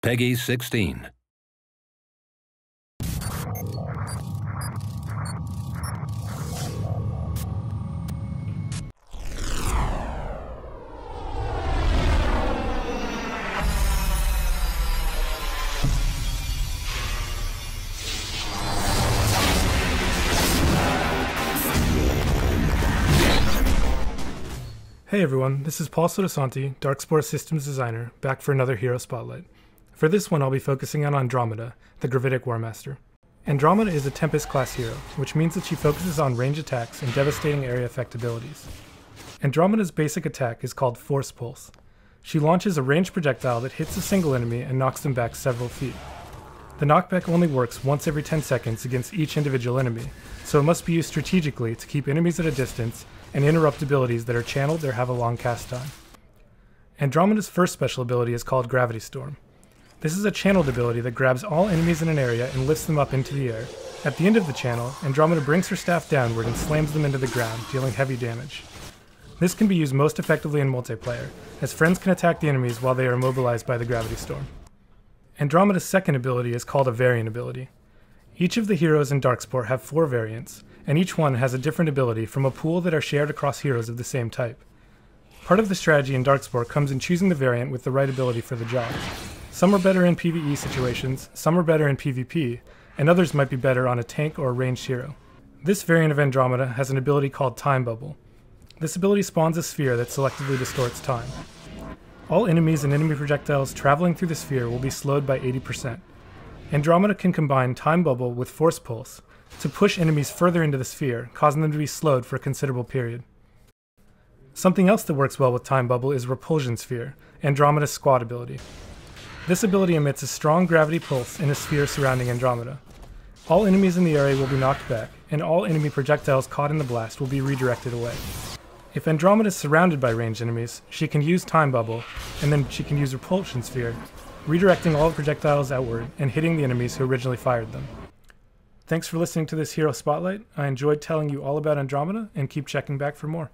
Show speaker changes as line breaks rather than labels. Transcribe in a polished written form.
Peggy 16.
Hey everyone, this is Paul Sotosanti, Darkspore Systems Designer, back for another Hero Spotlight. For this one I'll be focusing on Andromeda, the Gravitic War Master. Andromeda is a Tempest-class hero, which means that she focuses on range attacks and devastating area effect abilities. Andromeda's basic attack is called Force Pulse. She launches a ranged projectile that hits a single enemy and knocks them back several feet. The knockback only works once every 10 seconds against each individual enemy, so it must be used strategically to keep enemies at a distance and interrupt abilities that are channeled or have a long cast time. Andromeda's first special ability is called Gravity Storm. This is a channeled ability that grabs all enemies in an area and lifts them up into the air. At the end of the channel, Andromeda brings her staff downward and slams them into the ground, dealing heavy damage. This can be used most effectively in multiplayer, as friends can attack the enemies while they are immobilized by the Gravity Storm. Andromeda's second ability is called a Variant ability. Each of the heroes in Darkspore have 4 variants, and each one has a different ability from a pool that are shared across heroes of the same type. Part of the strategy in Darkspore comes in choosing the variant with the right ability for the job. Some are better in PvE situations, some are better in PvP, and others might be better on a tank or a ranged hero. This variant of Andromeda has an ability called Time Bubble. This ability spawns a sphere that selectively distorts time. All enemies and enemy projectiles traveling through the sphere will be slowed by 80%. Andromeda can combine Time Bubble with Force Pulse to push enemies further into the sphere, causing them to be slowed for a considerable period. Something else that works well with Time Bubble is Repulsion Sphere, Andromeda's squad ability. This ability emits a strong gravity pulse in a sphere surrounding Andromeda. All enemies in the area will be knocked back, and all enemy projectiles caught in the blast will be redirected away. If Andromeda is surrounded by ranged enemies, she can use Time Bubble, and then she can use Repulsion Sphere, redirecting all the projectiles outward and hitting the enemies who originally fired them. Thanks for listening to this Hero Spotlight. I enjoyed telling you all about Andromeda, and keep checking back for more.